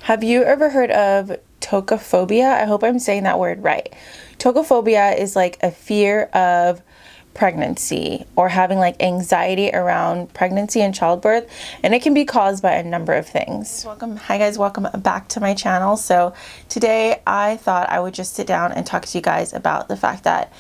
Have you ever heard of tokophobia? I hope I'm saying that word right. Tokophobia is like a fear of pregnancy or having like anxiety around pregnancy and childbirth, and it can be caused by a number of things. Hi guys, welcome back to my channel. So today I thought I would just sit down and talk to you guys about the fact that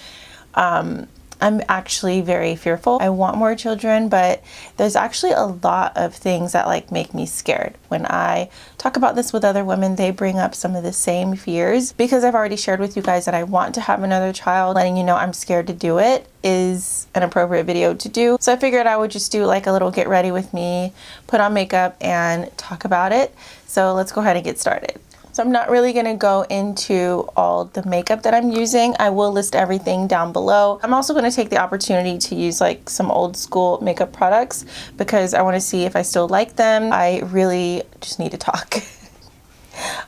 I'm actually very fearful. I want more children, but there's actually a lot of things that like make me scared. When I talk about this with other women, they bring up some of the same fears. Because I've already shared with you guys that I want to have another child, letting you know I'm scared to do it is an appropriate video to do. So I figured I would just do like a little get ready with me, put on makeup and talk about it. So let's go ahead and get started. So I'm not really going to go into all the makeup that I'm using. I will list everything down below. I'm also going to take the opportunity to use like some old school makeup products because I want to see if I still like them. I really just need to talk.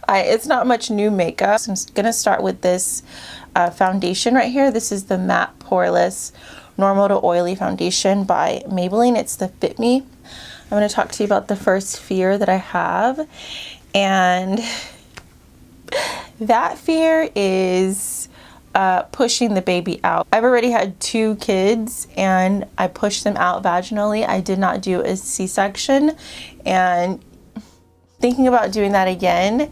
It's not much new makeup. So I'm going to start with this foundation right here. This is the Matte Poreless Normal to Oily Foundation by Maybelline. It's the Fit Me. I'm going to talk to you about the first fear that I have, and that fear is pushing the baby out. I've already had 2 kids and I pushed them out vaginally. I did not do a C-section, and thinking about doing that again,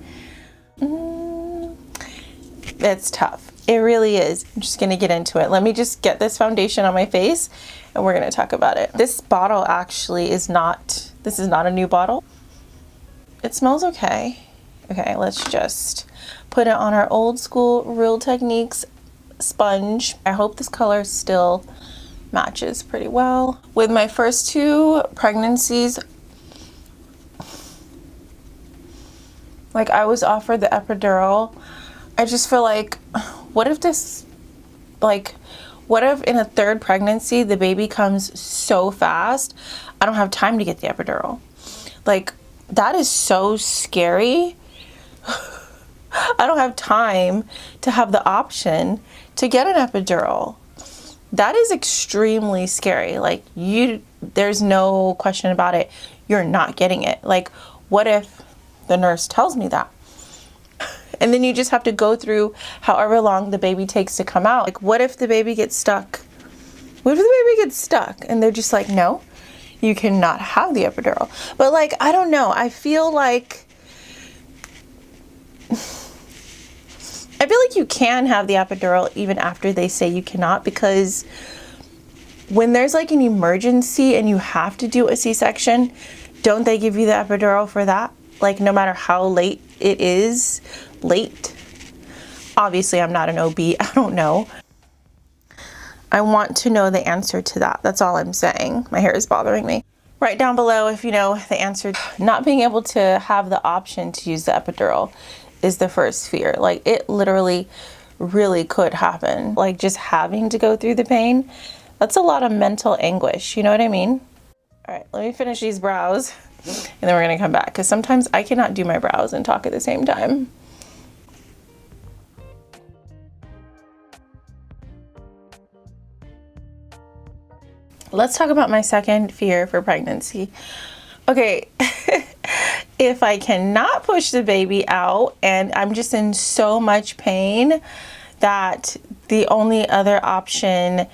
it's tough. It really is. I'm just gonna get into it. Let me just get this foundation on my face and we're gonna talk about it. This bottle actually is not, this is not a new bottle. It smells okay. Okay, let's just put it on our old school Real Techniques sponge. I hope this color still matches pretty well. With my first 2 pregnancies, like I was offered the epidural. I just feel like, what if this, like, what if in a 3rd pregnancy, the baby comes so fast, I don't have time to get the epidural? Like, that is so scary. I don't have time to have the option to get an epidural. That is extremely scary. Like, there's no question about it. You're not getting it. Like, what if the nurse tells me that? And then you just have to go through however long the baby takes to come out. Like, what if the baby gets stuck? What if the baby gets stuck and they're just like, no, you cannot have the epidural? But like, I don't know. I feel like you can have the epidural even after they say you cannot, because when there's like an emergency and you have to do a C-section, don't they give you the epidural for that? Like, no matter how late it is, late. Obviously, I'm not an OB. I don't know. I want to know the answer to that. That's all I'm saying. My hair is bothering me. Write down below if you know the answer. Not being able to have the option to use the epidural is the first fear. Like, it literally really could happen. Like, just having to go through the pain, that's a lot of mental anguish. You know what I mean? All right, let me finish these brows and then we're gonna come back, because sometimes I cannot do my brows and talk at the same time. Let's talk about my second fear for pregnancy. Okay, if I cannot push the baby out and I'm just in so much pain that the only other option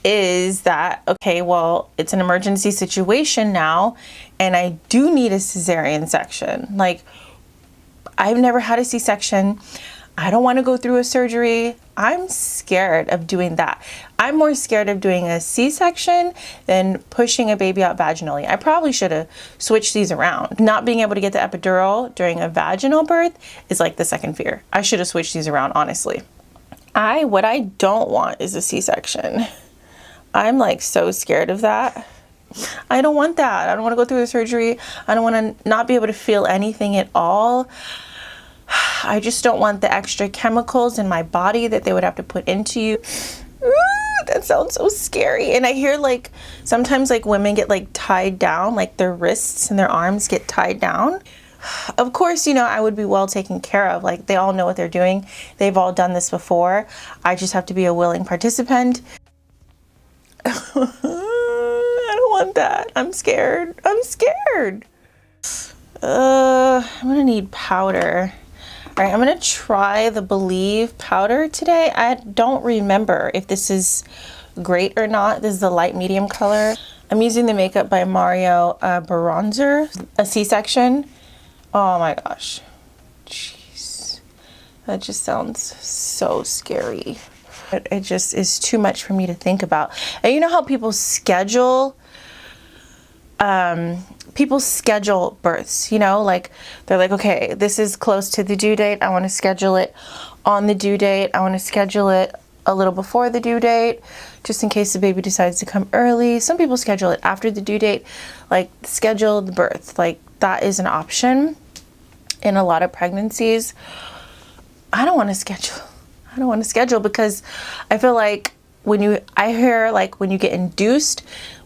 is that, okay, well, it's an emergency situation now and I do need a cesarean section. Like, I've never had a C-section. I don't want to go through a surgery. I'm scared of doing that. I'm more scared of doing a C-section than pushing a baby out vaginally. I probably should have switched these around. Not being able to get the epidural during a vaginal birth is like the second fear. I should have switched these around, honestly. What I don't want is a C-section. I'm like so scared of that. I don't want that. I don't want to go through the surgery. I don't want to not be able to feel anything at all. I just don't want the extra chemicals in my body that they would have to put into you. That sounds so scary. And I hear like sometimes like women get like tied down, like their wrists and their arms get tied down. Of course, you know, I would be well taken care of. Like, they all know what they're doing. They've all done this before. I just have to be a willing participant. I don't want that. I'm scared. I'm scared. I'm gonna need powder. All right, I'm gonna try the Believe powder today. I don't remember if this is great or not. This is the light medium color. I'm using the Makeup by Mario bronzer, a C-section. Oh my gosh, jeez, that just sounds so scary. It just is too much for me to think about. And you know how people schedule births, you know, like they're like, okay, this is close to the due date, I want to schedule it on the due date, I want to schedule it a little before the due date just in case the baby decides to come early. Some people schedule it after the due date, like scheduled birth, like that is an option in a lot of pregnancies. I don't want to schedule because I feel like when you get induced,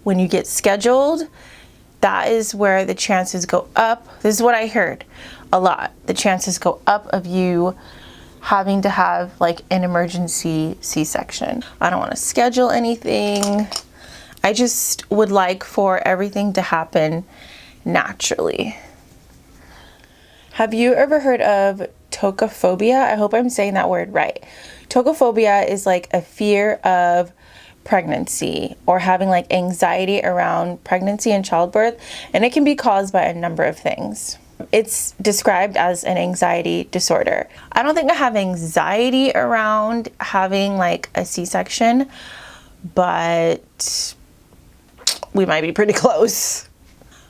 when you get scheduled, that is where the chances go up. This is what I heard a lot. The chances go up of you having to have like an emergency C-section. I don't want to schedule anything. I just would like for everything to happen naturally. Have you ever heard of tokophobia? I hope I'm saying that word right. Tokophobia is like a fear of pregnancy or having like anxiety around pregnancy and childbirth, and it can be caused by a number of things. It's described as an anxiety disorder. I don't think I have anxiety around having like a C-section, but we might be pretty close.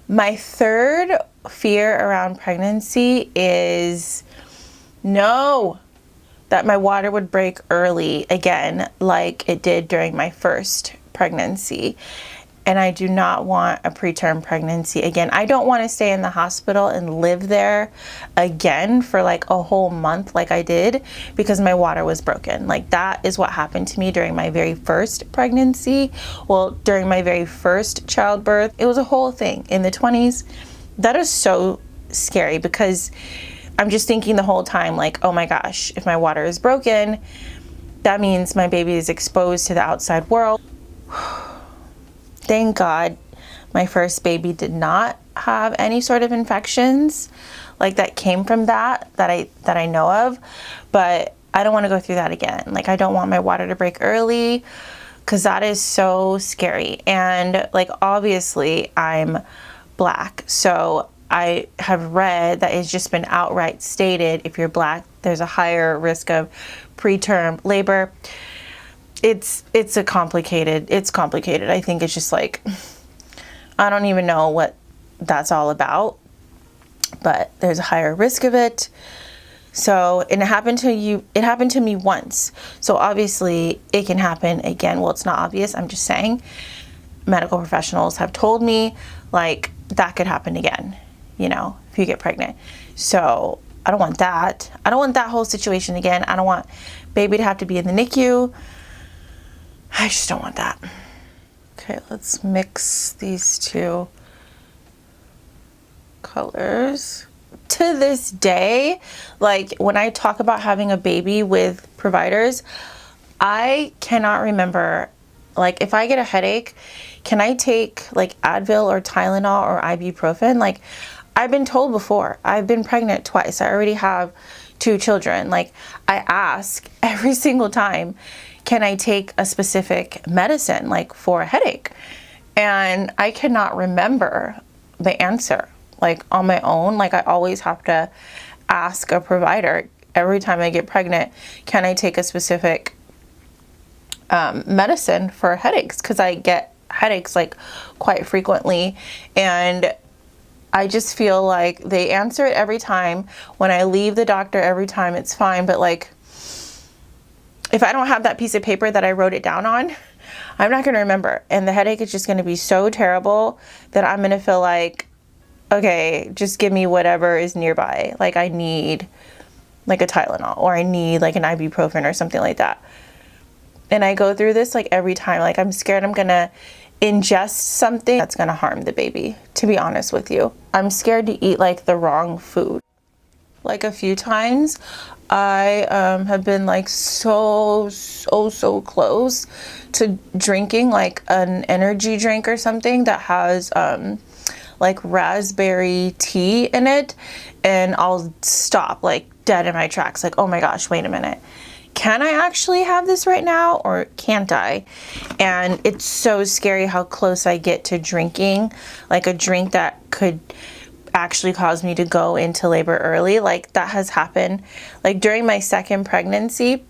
My third fear around pregnancy is that my water would break early again, like it did during my first pregnancy. And I do not want a preterm pregnancy again. I don't want to stay in the hospital and live there again for like a whole month like I did because my water was broken. Like that is what happened to me during my very first pregnancy. Well, during my very first childbirth. It was a whole thing in the 20s. That is so scary because I'm just thinking the whole time like, oh my gosh, if my water is broken, that means my baby is exposed to the outside world. Thank God my first baby did not have any sort of infections like that came from that I know of, but I don't want to go through that again. Like I don't want my water to break early because that is so scary. And like obviously I'm Black, so I have read that it's just been outright stated if you're Black there's a higher risk of preterm labor. It's complicated. I think it's just like, I don't even know what that's all about, but there's a higher risk of it. So, and it happened to me once. So obviously it can happen again. Well, it's not obvious. I'm just saying medical professionals have told me like that could happen again, you know, if you get pregnant. So I don't want that. I don't want that whole situation again. I don't want baby to have to be in the NICU. I just don't want that. Okay, let's mix these two colors. To this day, like when I talk about having a baby with providers, I cannot remember, like if I get a headache, can I take like Advil or Tylenol or ibuprofen? Like I've been told before, I've been pregnant twice. I already have 2 children. Like I ask every single time, can I take a specific medicine like for a headache? And I cannot remember the answer like on my own. Like I always have to ask a provider every time I get pregnant, can I take a specific medicine for headaches? Because I get headaches like quite frequently, and I just feel like they answer it every time. When I leave the doctor every time, it's fine, but like if I don't have that piece of paper that I wrote it down on, I'm not going to remember. And the headache is just going to be so terrible that I'm going to feel like, okay, just give me whatever is nearby. Like I need like a Tylenol or I need like an ibuprofen or something like that. And I go through this like every time. Like I'm scared I'm going to ingest something that's going to harm the baby, to be honest with you. I'm scared to eat like the wrong food. Like a few times I have been like so close to drinking like an energy drink or something that has like raspberry tea in it, and I'll stop like dead in my tracks, like, oh my gosh, wait a minute. Can I actually have this right now or can't I? And it's so scary how close I get to drinking like a drink that could actually cause me to go into labor early. Like that has happened. Like during my second pregnancy,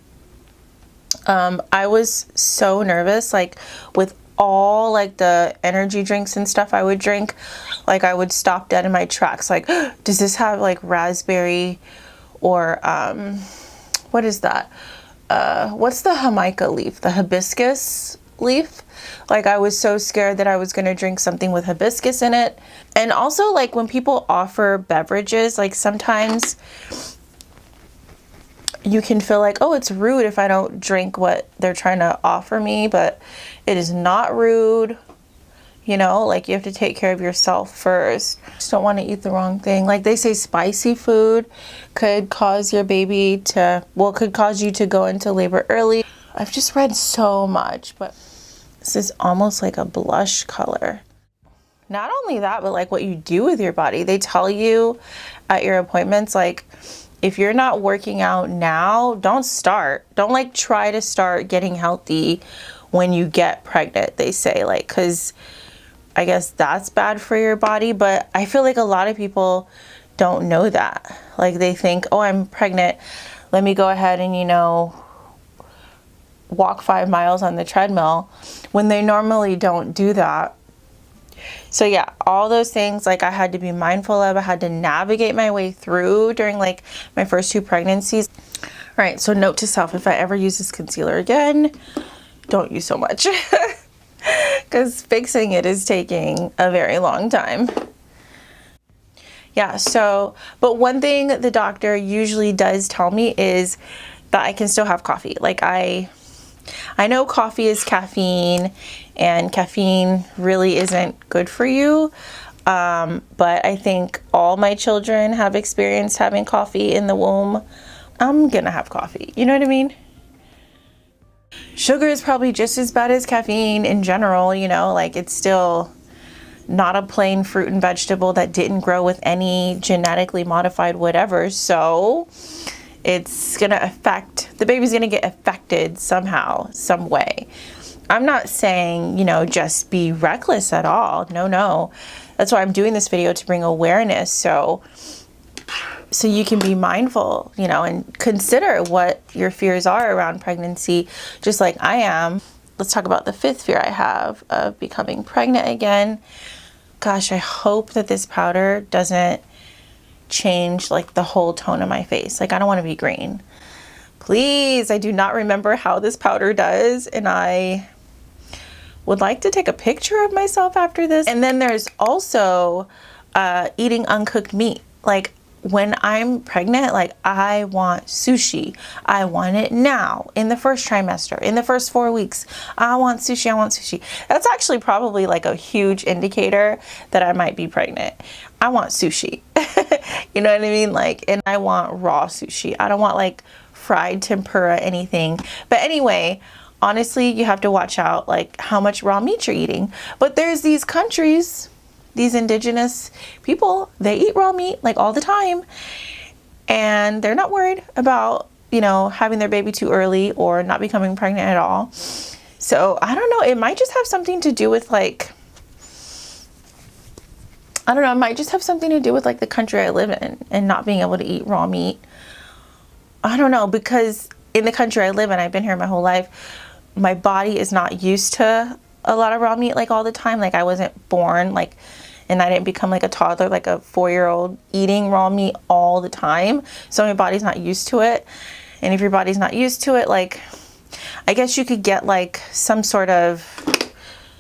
I was so nervous, like with all like the energy drinks and stuff I would drink, like I would stop dead in my tracks, like, does this have like raspberry or what is that? What's the Jamaica leaf? The hibiscus leaf? Like I was so scared that I was gonna drink something with hibiscus in it. And also like when people offer beverages, like sometimes you can feel like, oh, it's rude if I don't drink what they're trying to offer me, but it is not rude. You know, like you have to take care of yourself first. Just don't want to eat the wrong thing. Like they say spicy food could cause your baby to, well, could cause you to go into labor early. I've just read so much, but this is almost like a blush color. Not only that, but like what you do with your body. They tell you at your appointments, like, if you're not working out now, don't start. Don't like try to start getting healthy when you get pregnant, they say, like, because I guess that's bad for your body. But I feel like a lot of people don't know that. Like they think, oh, I'm pregnant, let me go ahead and, you know, walk 5 miles on the treadmill, when they normally don't do that. So yeah, all those things like I had to be mindful of. I had to navigate my way through during like my first 2 pregnancies. All right, so note to self, if I ever use this concealer again, don't use so much because fixing it is taking a very long time. Yeah, so, but one thing the doctor usually does tell me is that I can still have coffee. Like I know coffee is caffeine, and caffeine really isn't good for you. But I think all my children have experienced having coffee in the womb. I'm gonna have coffee. You know what I mean? Sugar is probably just as bad as caffeine in general, you know, like it's still not a plain fruit and vegetable that didn't grow with any genetically modified whatever. So it's gonna affect, the baby's gonna get affected somehow, some way. I'm not saying, you know, just be reckless at all. No. That's why I'm doing this video, to bring awareness so you can be mindful, you know, and consider what your fears are around pregnancy, just like I am. Let's talk about the 5th fear I have of becoming pregnant again. Gosh, I hope that this powder doesn't change like the whole tone of my face. Like I don't want to be green. Please, I do not remember how this powder does, and I would like to take a picture of myself after this. And then there's also eating uncooked meat. Like when I'm pregnant, like I want sushi. I want it now, in the first trimester, in the first 4 weeks. I want sushi, I want sushi. That's actually probably like a huge indicator that I might be pregnant. I want sushi. You know what I mean? Like, and I want raw sushi. I don't want like fried tempura, anything. But anyway, honestly, you have to watch out like how much raw meat you're eating. But there's these countries, these indigenous people, they eat raw meat like all the time, and they're not worried about, you know, having their baby too early or not becoming pregnant at all. So I don't know, it might just have something to do with like, I don't know, it might just have something to do with like the country I live in and not being able to eat raw meat. I don't know, because in the country I live in, I've been here my whole life, my body is not used to a lot of raw meat like all the time. Like I wasn't born like, and I didn't become like a toddler, like a 4-year-old eating raw meat all the time. So my body's not used to it. And if your body's not used to it, like, I guess you could get like some sort of,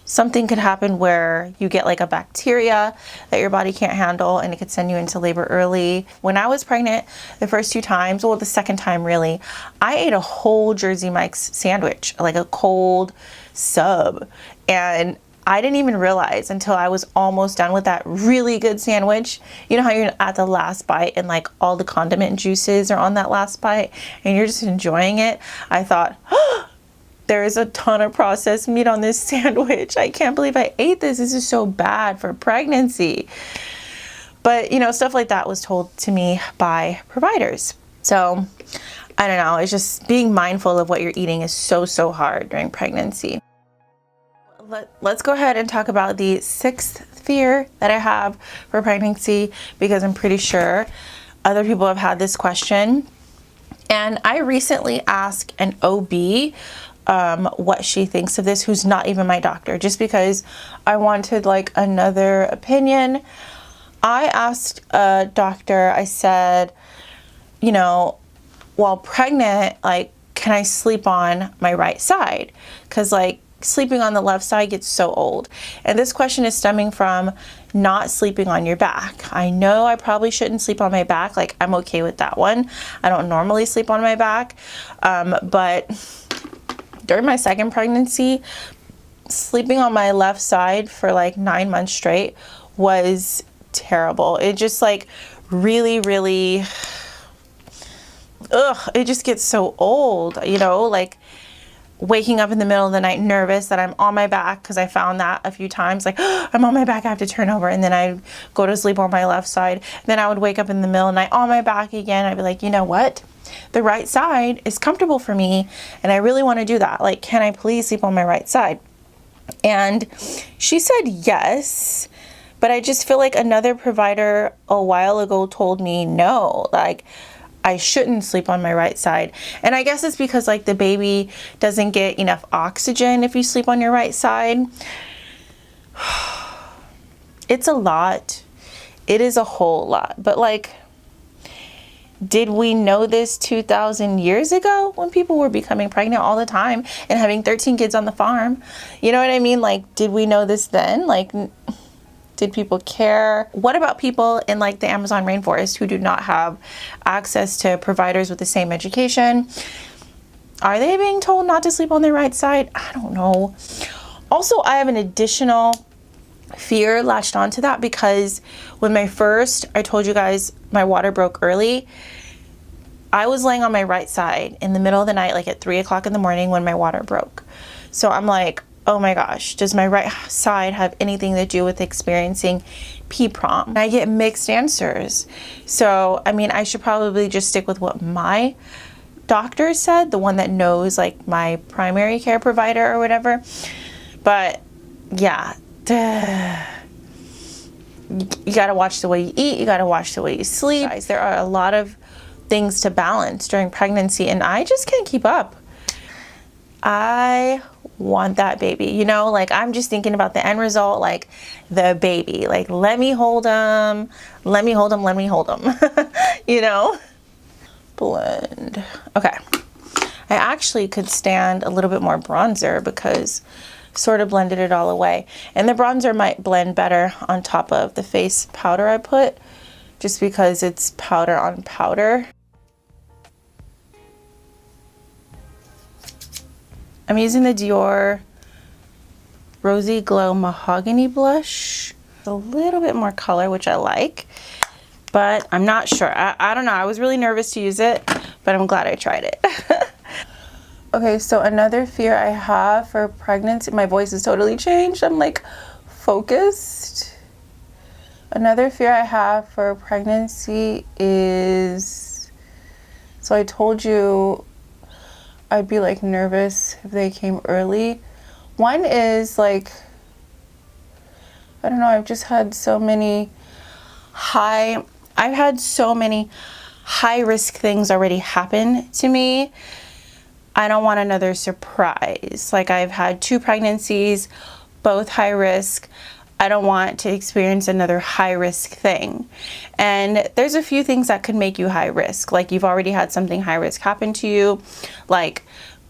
something could happen where you get like a bacteria that your body can't handle, and it could send you into labor early. When I was pregnant, the first 2 times, well, the second time really, I ate a whole Jersey Mike's sandwich, like a cold sub. And I didn't even realize until I was almost done with that really good sandwich. You know how you're at the last bite and like all the condiment juices are on that last bite and you're just enjoying it? I thought, oh, there is a ton of processed meat on this sandwich. I can't believe I ate this. This is so bad for pregnancy. But, you know, stuff like that was told to me by providers. So, I don't know. It's just being mindful of what you're eating is so hard during pregnancy. Let's go ahead and talk about the 6th fear that I have for pregnancy, because I'm pretty sure other people have had this question. And I recently asked an OB what she thinks of this, who's not even my doctor, just because I wanted like another opinion. I asked a doctor, I said, you know, while pregnant, like, can I sleep on my right side? Because like sleeping on the left side gets so old. And this question is stemming from not sleeping on your back. I know I probably shouldn't sleep on my back. Like, I'm okay with that one. I don't normally sleep on my back. But during my 2nd pregnancy, sleeping on my left side for like 9 months straight was terrible. It just like really, it just gets so old, you know, like waking up in the middle of the night nervous that I'm on my back, because I found that a few times, like, oh, I'm on my back, I have to turn over, and then I go to sleep on my left side. Then I would wake up in the middle of the night on my back again. I'd be like, you know what? The right side is comfortable for me, and I really want to do that. Like, can I please sleep on my right side? And she said yes, but I just feel like another provider a while ago told me no, like I shouldn't sleep on my right side. And I guess it's because like the baby doesn't get enough oxygen if you sleep on your right side. It's a lot. It is a whole lot. But like, did we know this 2,000 years ago when people were becoming pregnant all the time and having 13 kids on the farm? You know what I mean? Like, did we know this then? Like, did people care? What about people in like the Amazon rainforest who do not have access to providers with the same education? Are they being told not to sleep on their right side? I don't know. Also, I have an additional fear latched onto that, because when I told you guys my water broke early, I was laying on my right side in the middle of the night, like at 3 o'clock in the morning when my water broke. So I'm like, oh my gosh, does my right side have anything to do with experiencing PPROM? And I get mixed answers. So, I mean, I should probably just stick with what my doctor said, the one that knows like my primary care provider or whatever. But yeah, you gotta watch the way you eat, you gotta watch the way you sleep. Guys, there are a lot of things to balance during pregnancy, and I just can't keep up. I want that baby, you know, like I'm just thinking about the end result, like the baby, like let me hold him, you know. Blend. Okay, I actually could stand a little bit more bronzer because sort of blended it all away, and the bronzer might blend better on top of the face powder I put, just because it's powder on powder. I'm using the Dior Rosy Glow Mahogany blush. A little bit more color, which I like, but I'm not sure. I don't know. I was really nervous to use it, but I'm glad I tried it. Okay, so another fear I have for pregnancy, my voice has totally changed. I'm like focused. Another fear I have for pregnancy is, so I told you I'd be like nervous if they came early. One is like, I don't know, I've had so many high risk things already happen to me. I don't want another surprise. Like, I've had 2 pregnancies, both high risk. I don't want to experience another high risk thing. And there's a few things that could make you high risk. Like, you've already had something high risk happen to you. Like,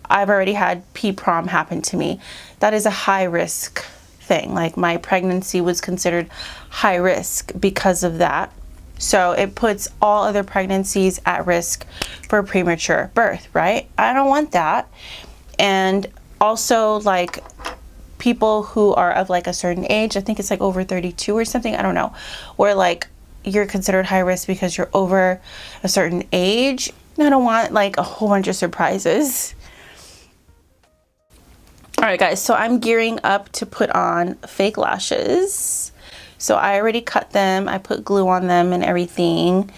I've already had PPROM happen to me. That is a high risk thing. Like, my pregnancy was considered high risk because of that. So it puts all other pregnancies at risk for premature birth, right? I don't want that. And also, like, people who are of like a certain age, I think it's like over 32 or something, I don't know, where like you're considered high risk because you're over a certain age. I don't want like a whole bunch of surprises. Alright guys, so I'm gearing up to put on fake lashes. So I already cut them, I put glue on them and everything.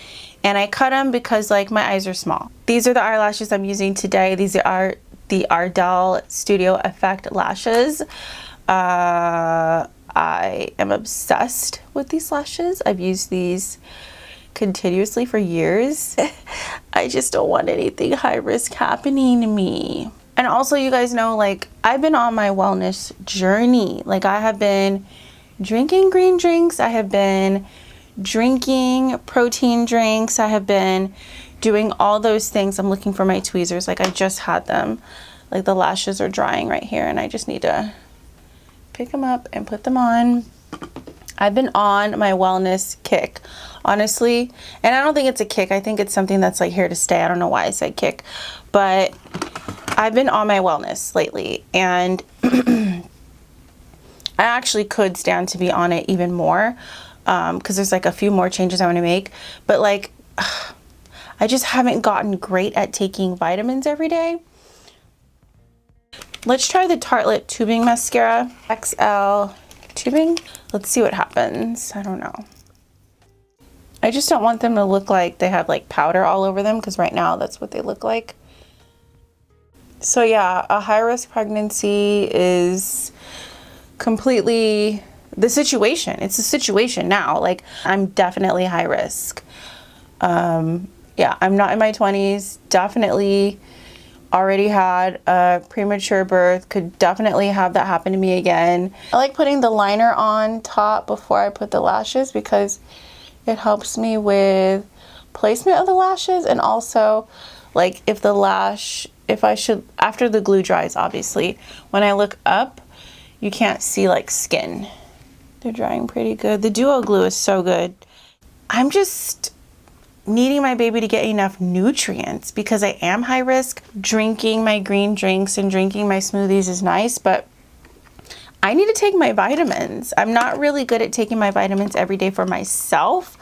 And I cut them because like my eyes are small. These are the eyelashes I'm using today. These are the Ardell Studio Effect lashes. I am obsessed with these lashes. I've used these continuously for years. I just don't want anything high risk happening to me. And also, you guys know, like, I've been on my wellness journey. Like, I have been drinking green drinks. I have been drinking protein drinks. I have been doing all those things. I'm looking for my tweezers. Like, I just had them. Like, the lashes are drying right here, and I just need to pick them up and put them on. I've been on my wellness kick, honestly. And I don't think it's a kick. I think it's something that's, like, here to stay. I don't know why I said kick. But I've been on my wellness lately, and I actually could stand to be on it even more, because there's like a few more changes I want to make, but like I just haven't gotten great at taking vitamins every day. Let's try the Tartelette tubing mascara, XL tubing. Let's see what happens. I don't know. I just don't want them to look like they have like powder all over them, because right now that's what they look like. So yeah, a high-risk pregnancy is completely the situation. It's a situation now. Like, I'm definitely high risk. Yeah, I'm not in my 20s. Definitely already had a premature birth. Could definitely have that happen to me again. I like putting the liner on top before I put the lashes because it helps me with placement of the lashes, and also like if I should, after the glue dries, obviously, when I look up, you can't see like skin. They're drying pretty good. The duo glue is so good. I'm just needing my baby to get enough nutrients because I am high risk. Drinking my green drinks and drinking my smoothies is nice, but I need to take my vitamins. I'm not really good at taking my vitamins every day for myself.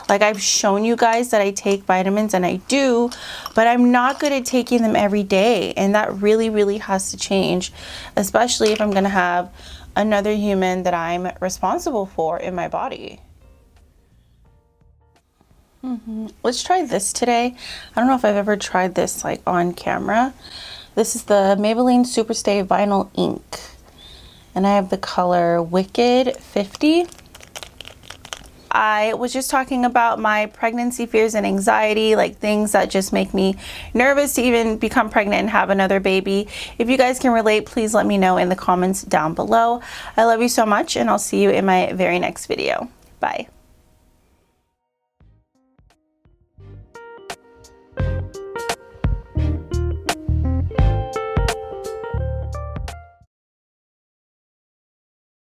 Like, I've shown you guys that I take vitamins, and I do, but I'm not good at taking them every day. And that really, really has to change, especially if I'm gonna have another human that I'm responsible for in my body. Let's try this today. I don't know if I've ever tried this like on camera. This is the Maybelline Superstay Vinyl Ink. And I have the color Wicked 50. I was just talking about my pregnancy fears and anxiety, like things that just make me nervous to even become pregnant and have another baby. If you guys can relate, please let me know in the comments down below. I love you so much, and I'll see you in my very next video. Bye.